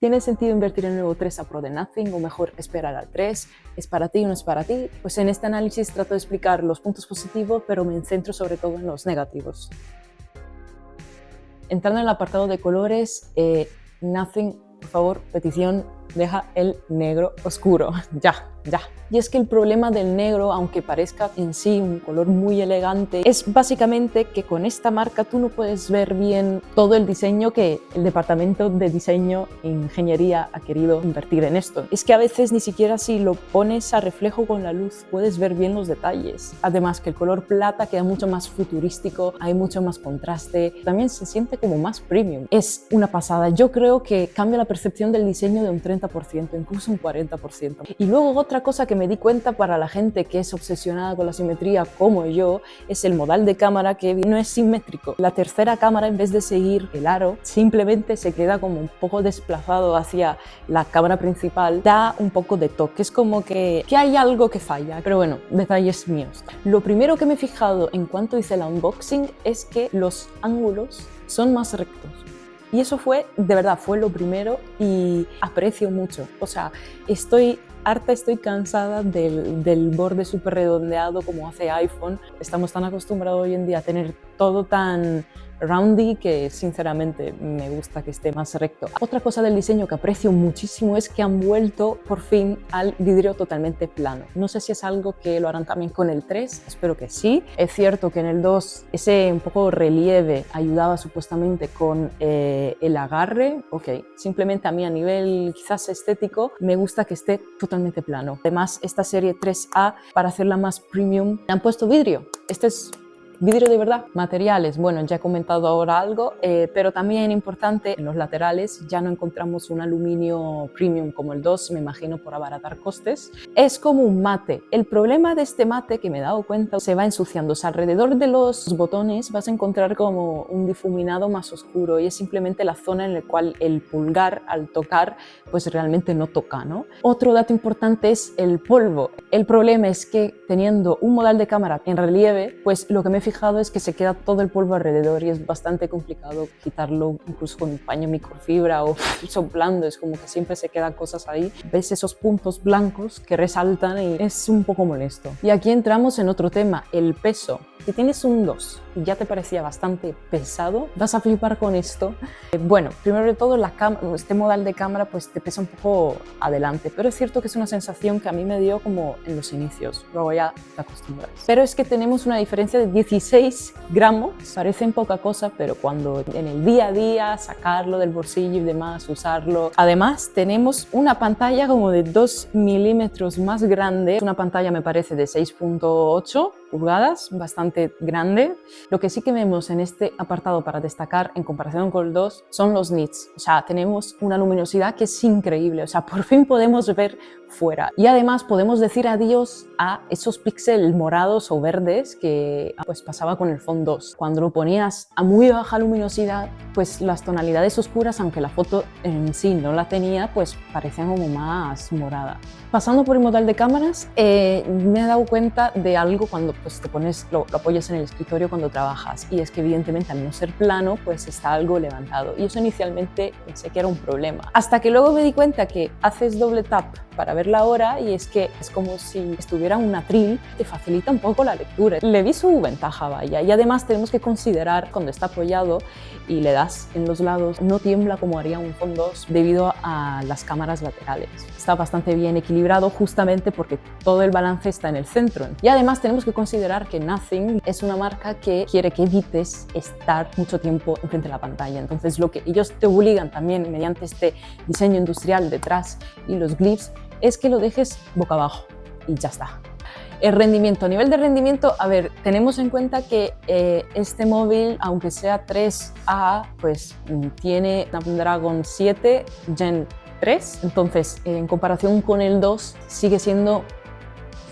¿Tiene sentido invertir en el nuevo 3A Pro de Nothing o mejor esperar al 3? ¿Es para ti o no es para ti? Pues en este análisis trato de explicar los puntos positivos, pero me centro sobre todo en los negativos. Entrando en el apartado de colores, Nothing, por favor, petición, deja el negro oscuro, ya. Y es que el problema del negro, aunque parezca en sí un color muy elegante, es básicamente que con esta marca tú no puedes ver bien todo el diseño que el departamento de diseño e ingeniería ha querido invertir en esto. Es que a veces ni siquiera si lo pones a reflejo con la luz puedes ver bien los detalles. Además que el color plata queda mucho más futurístico, hay mucho más contraste, también se siente como más premium. Es una pasada, yo creo que cambia la percepción del diseño de un 30%, incluso un 40%. Y luego otra cosa que me di cuenta para la gente que es obsesionada con la simetría como yo es el modal de cámara que no es simétrico. La tercera cámara, en vez de seguir el aro, simplemente se queda como un poco desplazado hacia la cámara principal, da un poco de toque, es como que hay algo que falla, pero bueno, detalles míos. Lo primero que me he fijado en cuanto hice el unboxing es que los ángulos son más rectos. Y eso fue, de verdad, fue lo primero y aprecio mucho. O sea, estoy cansada del borde súper redondeado como hace iPhone. Estamos tan acostumbrados hoy en día a tener todo tan roundy que sinceramente me gusta que esté más recto. Otra cosa del diseño que aprecio muchísimo es que han vuelto por fin al vidrio totalmente plano. No sé si es algo que lo harán también con el 3, espero que sí. Es cierto que en el 2 ese un poco relieve ayudaba supuestamente con el agarre. Ok, simplemente a mí a nivel quizás estético me gusta que esté totalmente plano. Además, esta serie 3A, para hacerla más premium, le han puesto vidrio. Este es vidrio de verdad. Materiales, bueno, ya he comentado ahora algo, pero también importante, en los laterales ya no encontramos un aluminio premium como el 2, me imagino por abaratar costes. Es como un mate. El problema de este mate, que me he dado cuenta, se va ensuciando. O sea, alrededor de los botones vas a encontrar como un difuminado más oscuro y es simplemente la zona en la cual el pulgar al tocar pues realmente no toca, ¿no? Otro dato importante es el polvo. El problema es que teniendo un modal de cámara en relieve, pues lo que me he fijado es que se queda todo el polvo alrededor y es bastante complicado quitarlo incluso con un paño microfibra o soplando, es como que siempre se quedan cosas ahí. Ves esos puntos blancos que resaltan y es un poco molesto. Y aquí entramos en otro tema, el peso. Si tienes un 2 y ya te parecía bastante pesado, vas a flipar con esto. Bueno, primero de todo, este modal de cámara pues te pesa un poco adelante, pero es cierto que es una sensación que a mí me dio como en los inicios, luego ya te acostumbras. Pero es que tenemos una diferencia de 16 gramos, parecen poca cosa, pero cuando en el día a día sacarlo del bolsillo y demás, usarlo. Además, tenemos una pantalla como de 2 milímetros más grande, una pantalla me parece de 6.8 pulgadas, bastante grande. Lo que sí que vemos en este apartado para destacar en comparación con el 2 son los nits. O sea, tenemos una luminosidad que es increíble. O sea, por fin podemos ver fuera. Y además podemos decir adiós a esos píxeles morados o verdes que pues pasaba con el Phone 2. Cuando lo ponías a muy baja luminosidad, pues las tonalidades oscuras, aunque la foto en sí no la tenía, pues parecían como más morada. Pasando por el modal de cámaras, me he dado cuenta de algo cuando pues, lo apoyas en el escritorio cuando trabajas, y es que evidentemente al no ser plano pues está algo levantado, y eso inicialmente pensé que era un problema, hasta que luego me di cuenta que haces doble tap para ver la hora y es que es como si estuviera un atril, te facilita un poco la lectura. Le vi su ventaja, vaya, y además tenemos que considerar cuando está apoyado y le das en los lados, no tiembla como haría un Phone 2 debido a las cámaras laterales. Está bastante bien equilibrado justamente porque todo el balance está en el centro. Y además tenemos que considerar que Nothing es una marca que quiere que evites estar mucho tiempo enfrente de la pantalla. Entonces lo que ellos te obligan también mediante este diseño industrial detrás y los glyphs es que lo dejes boca abajo y ya está. El rendimiento, a nivel de rendimiento, a ver, tenemos en cuenta que este móvil, aunque sea 3A, pues tiene Snapdragon 7 Gen 3, entonces en comparación con el 2 sigue siendo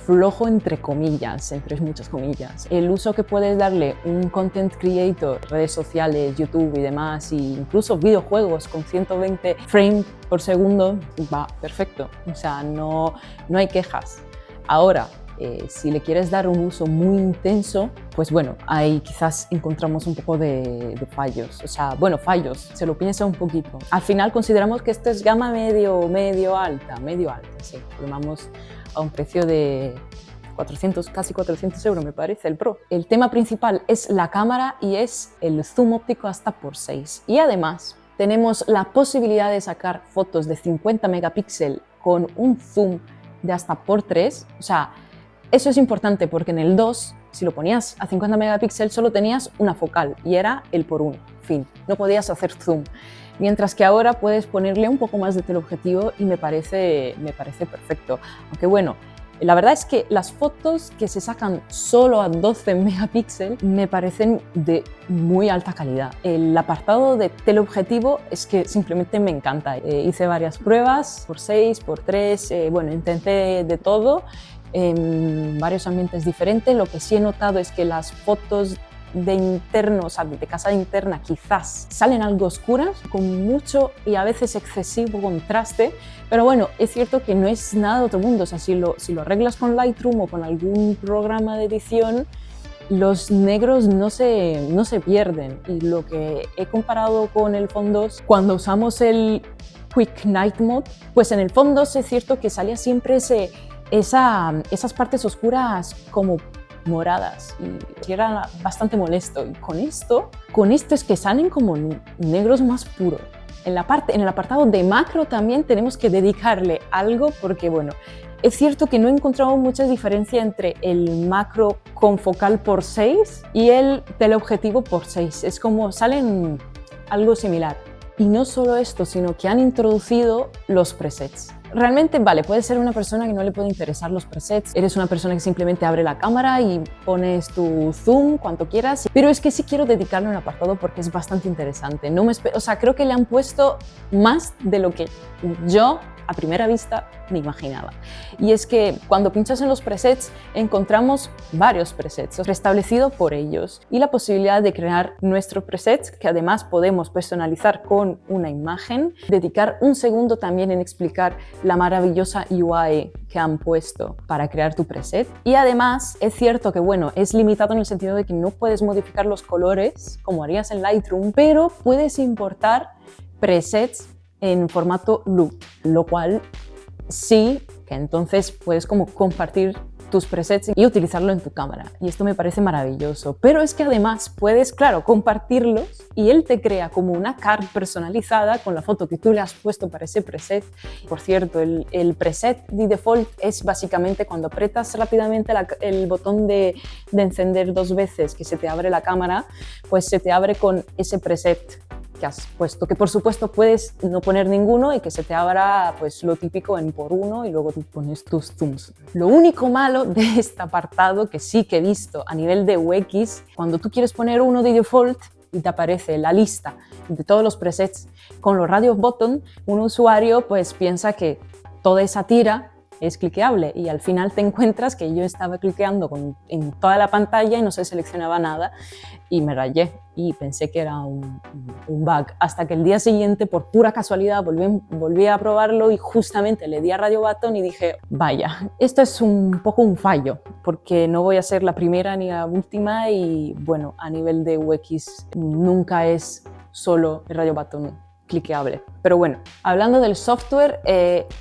flojo entre comillas, entre muchas comillas. El uso que puedes darle un content creator, redes sociales, YouTube y demás, e incluso videojuegos con 120 frames por segundo, va perfecto. O sea, no hay quejas. Ahora, Si le quieres dar un uso muy intenso, pues bueno, ahí quizás encontramos un poco de fallos. O sea, bueno, fallos, se lo piensa un poquito. Al final consideramos que esto es gama medio alta, sí. Lo vamos a un precio de 400, casi 400 euros me parece, el Pro. El tema principal es la cámara y es el zoom óptico hasta por 6. Y además tenemos la posibilidad de sacar fotos de 50 megapíxeles con un zoom de hasta por 3. O sea, eso es importante porque en el 2, si lo ponías a 50 megapíxeles, solo tenías una focal y era el por 1, fin, no podías hacer zoom. Mientras que ahora puedes ponerle un poco más de teleobjetivo y me parece perfecto. Aunque bueno, la verdad es que las fotos que se sacan solo a 12 megapíxeles me parecen de muy alta calidad. El apartado de teleobjetivo es que simplemente me encanta. Hice varias pruebas por 6, por 3, bueno, intenté de todo en varios ambientes diferentes. Lo que sí he notado es que las fotos de interno, o sea, de casa interna, quizás salen algo oscuras, con mucho y a veces excesivo contraste, pero bueno, es cierto que no es nada de otro mundo. O sea, si lo arreglas con Lightroom o con algún programa de edición, los negros no se pierden. Y lo que he comparado con el Fondos, cuando usamos el Quick Night Mode, pues en el Fondos es cierto que salía siempre esas partes oscuras como moradas y era bastante molesto. Y con esto es que salen como negros más puros. En el apartado de macro también tenemos que dedicarle algo porque, bueno, es cierto que no he encontrado mucha diferencia entre el macro con focal por 6 y el teleobjetivo por 6. Es como salen algo similar. Y no solo esto, sino que han introducido los presets. Realmente, vale, puedes ser una persona que no le puede interesar los presets, eres una persona que simplemente abre la cámara y pones tu zoom cuanto quieras, pero es que sí quiero dedicarle un apartado porque es bastante interesante. O sea, creo que le han puesto más de lo que yo a primera vista me imaginaba. Y es que cuando pinchas en los presets encontramos varios presets restablecidos por ellos y la posibilidad de crear nuestros presets que además podemos personalizar con una imagen, dedicar un segundo también en explicar la maravillosa UI que han puesto para crear tu preset. Y además es cierto que bueno, es limitado en el sentido de que no puedes modificar los colores como harías en Lightroom, pero puedes importar presets en formato loop, lo cual sí que entonces puedes como compartir tus presets y utilizarlo en tu cámara. Y esto me parece maravilloso. Pero es que además puedes, claro, compartirlos y él te crea como una card personalizada con la foto que tú le has puesto para ese preset. Por cierto, el preset de default es básicamente cuando apretas rápidamente el botón de encender 2 veces que se te abre la cámara, pues se te abre con ese preset que has puesto, que por supuesto puedes no poner ninguno y que se te abra pues lo típico en por 1 y luego tú pones tus zooms. Lo único malo de este apartado que sí que he visto a nivel de UX, cuando tú quieres poner uno de default y te aparece la lista de todos los presets con los radio button, un usuario pues piensa que toda esa tira es cliqueable y al final te encuentras que yo estaba cliqueando en toda la pantalla y no se seleccionaba nada y me rayé y pensé que era un bug, hasta que el día siguiente por pura casualidad volví a probarlo y justamente le di a Radio Button y dije, vaya, esto es un poco un fallo porque no voy a ser la primera ni la última y bueno, a nivel de UX nunca es solo el Radio Button cliqueable. Pero bueno, hablando del software,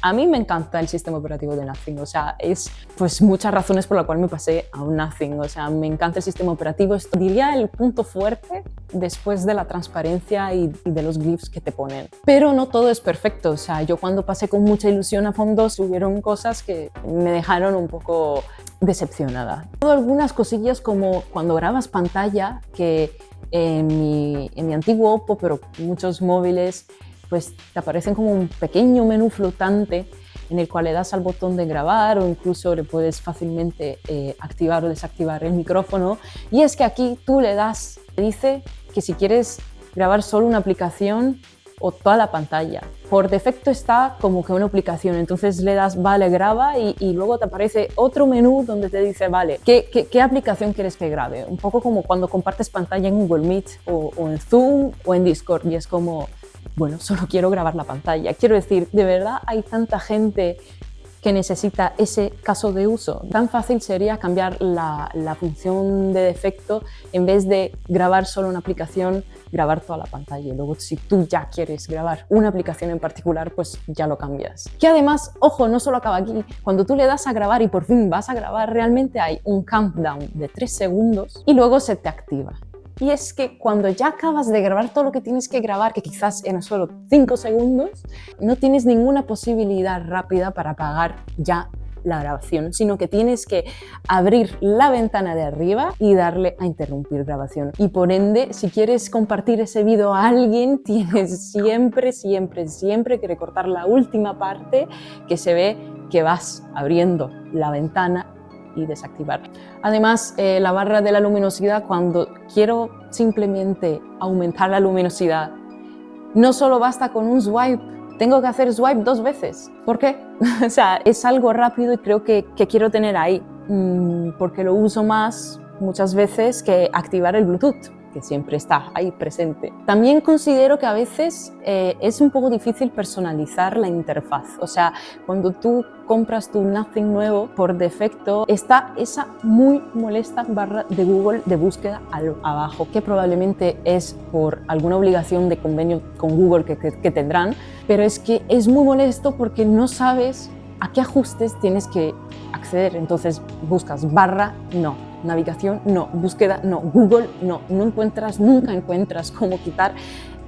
a mí me encanta el sistema operativo de Nothing. O sea, es pues muchas razones por las cuales me pasé a un Nothing. O sea, me encanta el sistema operativo. Esto diría el punto fuerte después de la transparencia y de los glyphs que te ponen. Pero no todo es perfecto. O sea, yo cuando pasé con mucha ilusión a Fondos, hubieron cosas que me dejaron un poco decepcionada. Algunas cosillas como cuando grabas pantalla, que en mi antiguo Oppo, pero muchos móviles, pues te aparecen como un pequeño menú flotante en el cual le das al botón de grabar o incluso le puedes fácilmente activar o desactivar el micrófono. Y es que aquí tú le das, te dice que si quieres grabar solo una aplicación o toda la pantalla. Por defecto está como que una aplicación, entonces le das vale, graba y luego te aparece otro menú donde te dice vale, ¿qué aplicación quieres que grabe? Un poco como cuando compartes pantalla en Google Meet o en Zoom o en Discord y es como, bueno, solo quiero grabar la pantalla. Quiero decir, de verdad hay tanta gente que necesita ese caso de uso. Tan fácil sería cambiar la función de defecto, en vez de grabar solo una aplicación, grabar toda la pantalla. Y luego, si tú ya quieres grabar una aplicación en particular, pues ya lo cambias. Que además, ojo, no solo acaba aquí. Cuando tú le das a grabar y por fin vas a grabar, realmente hay un countdown de 3 segundos y luego se te activa. Y es que cuando ya acabas de grabar todo lo que tienes que grabar, que quizás en solo 5 segundos, no tienes ninguna posibilidad rápida para apagar ya la grabación, sino que tienes que abrir la ventana de arriba y darle a interrumpir grabación. Y por ende, si quieres compartir ese vídeo a alguien, tienes siempre que recortar la última parte que se ve que vas abriendo la ventana y desactivar. Además, la barra de la luminosidad, cuando quiero simplemente aumentar la luminosidad, no solo basta con un swipe, tengo que hacer swipe 2 veces. ¿Por qué? O sea, es algo rápido y creo que quiero tener ahí, porque lo uso más muchas veces que activar el Bluetooth, que siempre está ahí presente. También considero que a veces es un poco difícil personalizar la interfaz. O sea, cuando tú compras tu Nothing nuevo, por defecto está esa muy molesta barra de Google de búsqueda abajo, que probablemente es por alguna obligación de convenio con Google que tendrán, pero es que es muy molesto porque no sabes a qué ajustes tienes que acceder. Entonces buscas barra, no. Navegación, no. Búsqueda, no. Google, no. Nunca encuentras cómo quitar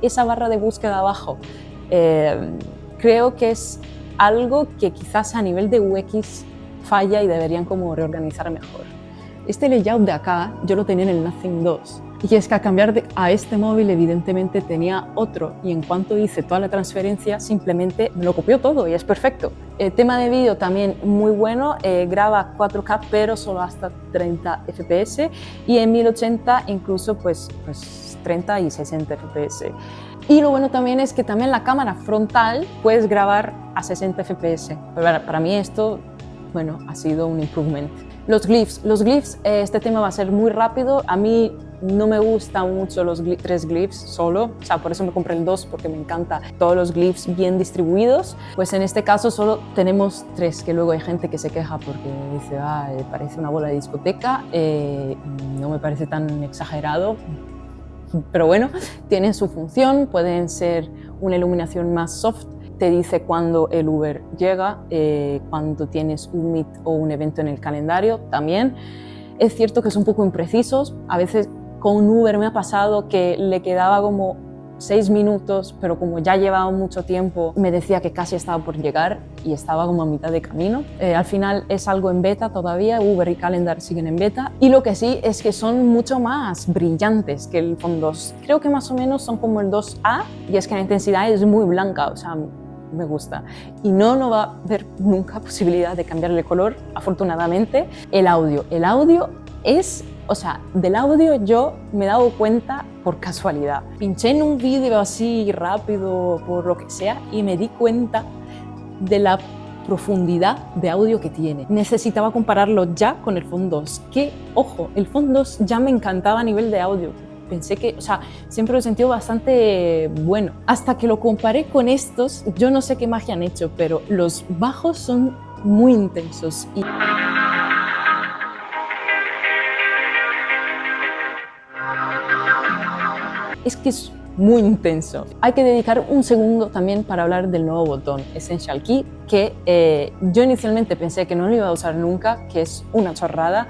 esa barra de búsqueda abajo. Creo que es algo que quizás a nivel de UX falla y deberían como reorganizar mejor. Este layout de acá yo lo tenía en el Nothing 2. Y es que al cambiar a este móvil evidentemente tenía otro, y en cuanto hice toda la transferencia simplemente me lo copió todo y es perfecto. El tema de vídeo también muy bueno, graba 4K pero solo hasta 30 FPS y en 1080 incluso pues 30 y 60 FPS. Y lo bueno también es que también la cámara frontal puedes grabar a 60 FPS. Para mí esto, bueno, ha sido un improvement. Los glyphs, este tema va a ser muy rápido. A mí no me gustan mucho los 3 glyphs solo, o sea, por eso me compré el 2, porque me encanta todos los glyphs bien distribuidos. Pues en este caso solo tenemos 3, que luego hay gente que se queja porque dice, parece una bola de discoteca, no me parece tan exagerado, pero bueno, tienen su función, pueden ser una iluminación más soft, te dice cuando el Uber llega, cuando tienes un meet o un evento en el calendario también. Es cierto que son un poco imprecisos, a veces con Uber me ha pasado que le quedaba como 6 minutos, pero como ya llevaba mucho tiempo, me decía que casi estaba por llegar y estaba como a mitad de camino. Al final es algo en beta todavía, Uber y Calendar siguen en beta, y lo que sí es que son mucho más brillantes que el iPhone 2. Creo que más o menos son como el 2A, y es que la intensidad es muy blanca, o sea, me gusta. Y no va a haber nunca posibilidad de cambiarle color, afortunadamente. El audio es... O sea, del audio yo me he dado cuenta por casualidad. Pinché en un vídeo así rápido, por lo que sea, y me di cuenta de la profundidad de audio que tiene. Necesitaba compararlo ya con el iPhone 2, que, ojo, el iPhone 2 ya me encantaba a nivel de audio. Pensé que, o sea, siempre lo he sentido bastante bueno. Hasta que lo comparé con estos, yo no sé qué magia han hecho, pero los bajos son muy intensos. Es que es muy intenso. Hay que dedicar un segundo también para hablar del nuevo botón Essential Key, que yo inicialmente pensé que no lo iba a usar nunca, que es una chorrada,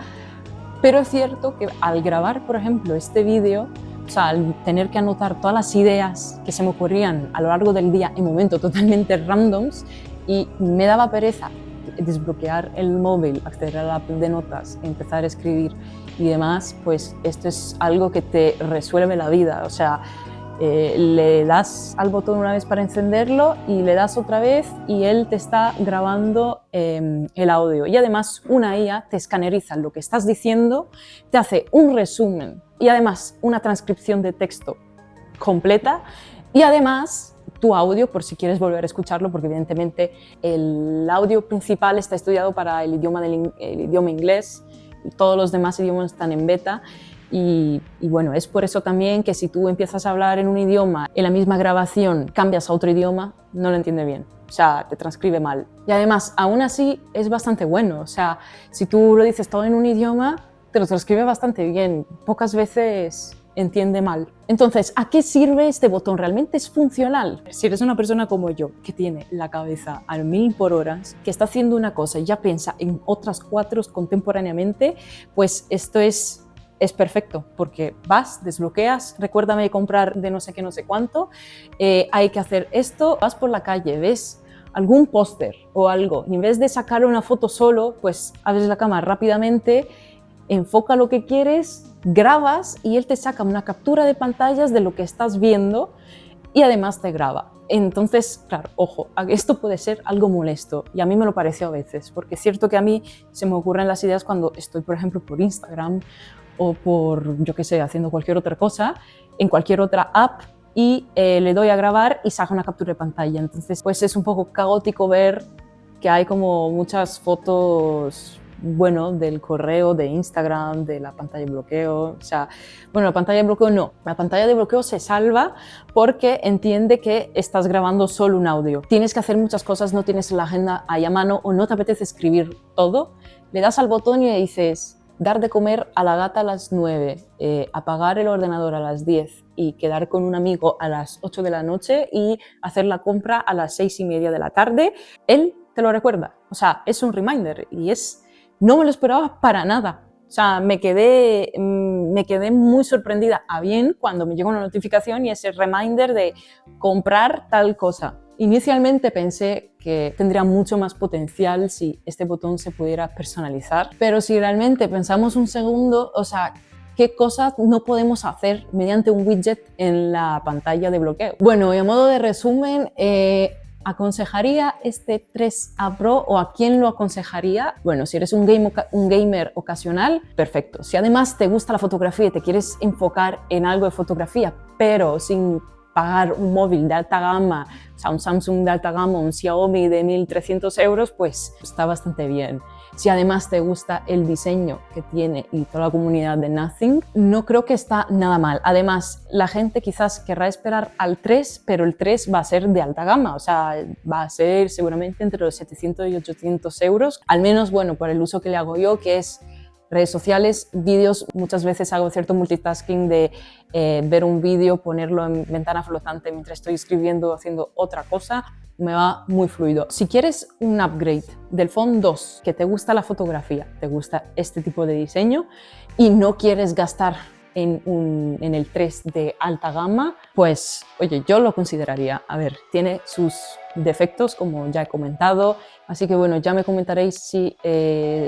pero es cierto que al grabar, por ejemplo, este vídeo, o sea, al tener que anotar todas las ideas que se me ocurrían a lo largo del día en momentos totalmente randoms, y me daba pereza desbloquear el móvil, acceder a la app de notas, empezar a escribir y demás, pues esto es algo que te resuelve la vida. O sea, le das al botón una vez para encenderlo y le das otra vez y él te está grabando el audio. Y además una IA te escaneriza lo que estás diciendo, te hace un resumen y además una transcripción de texto completa, y además tu audio por si quieres volver a escucharlo, porque evidentemente el audio principal está estudiado para el idioma inglés, y todos los demás idiomas están en beta, Y bueno, es por eso también que si tú empiezas a hablar en un idioma, en la misma grabación cambias a otro idioma, no lo entiende bien. O sea, te transcribe mal. Y además, aún así, es bastante bueno. O sea, si tú lo dices todo en un idioma, te lo transcribe bastante bien. Pocas veces entiende mal. Entonces, ¿a qué sirve este botón? ¿Realmente es funcional? Si eres una persona como yo, que tiene la cabeza a 1000 por hora, que está haciendo una cosa y ya piensa en otras 4 contemporáneamente, pues esto es perfecto, porque vas, desbloqueas, recuérdame comprar de no sé qué, no sé cuánto, hay que hacer esto, vas por la calle, ves algún póster o algo, y en vez de sacar una foto solo, pues abres la cámara rápidamente, enfoca lo que quieres, grabas y él te saca una captura de pantallas de lo que estás viendo y además te graba. Entonces, claro, ojo, esto puede ser algo molesto y a mí me lo pareció a veces, porque es cierto que a mí se me ocurren las ideas cuando estoy, por ejemplo, por Instagram o por, yo qué sé, haciendo cualquier otra cosa, en cualquier otra app y le doy a grabar y saco una captura de pantalla. Entonces, pues es un poco caótico ver que hay como muchas fotos, bueno, del correo, de Instagram, de la pantalla de bloqueo. O sea, bueno, la pantalla de bloqueo no. La pantalla de bloqueo se salva porque entiende que estás grabando solo un audio. Tienes que hacer muchas cosas, no tienes la agenda ahí a mano o no te apetece escribir todo. Le das al botón y le dices dar de comer a la gata a las 9, apagar el ordenador a las 10 y quedar con un amigo a las 8 de la noche y hacer la compra a las 6:30 de la tarde. Él te lo recuerda. O sea, es un reminder y no me lo esperaba para nada. O sea, me quedé muy sorprendida a bien cuando me llegó una notificación y ese reminder de comprar tal cosa. Inicialmente pensé que tendría mucho más potencial si este botón se pudiera personalizar, pero si realmente pensamos un segundo, o sea, ¿qué cosas no podemos hacer mediante un widget en la pantalla de bloqueo? Bueno, y a modo de resumen, ¿aconsejaría este 3A Pro o a quién lo aconsejaría? Bueno, si eres un gamer ocasional, perfecto. Si además te gusta la fotografía y te quieres enfocar en algo de fotografía, pero sin pagar un móvil de alta gama, o sea, un Samsung de alta gama, un Xiaomi de 1.300 euros, pues está bastante bien. Si además te gusta el diseño que tiene y toda la comunidad de Nothing, no creo que está nada mal. Además, la gente quizás querrá esperar al 3, pero el 3 va a ser de alta gama, o sea, va a ser seguramente entre los 700 y 800 euros, al menos, bueno, por el uso que le hago yo, que es redes sociales, vídeos. Muchas veces hago cierto multitasking de ver un vídeo, ponerlo en ventana flotante mientras estoy escribiendo o haciendo otra cosa. Me va muy fluido. Si quieres un upgrade del Phone 2, que te gusta la fotografía, te gusta este tipo de diseño y no quieres gastar en el 3 de alta gama, pues oye, yo lo consideraría. A ver, tiene sus defectos, como ya he comentado, así que bueno, ya me comentaréis si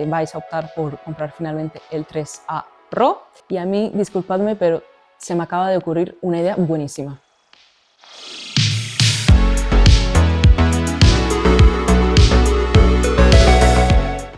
vais a optar por comprar finalmente el 3A Pro. Y a mí, disculpadme, pero se me acaba de ocurrir una idea buenísima.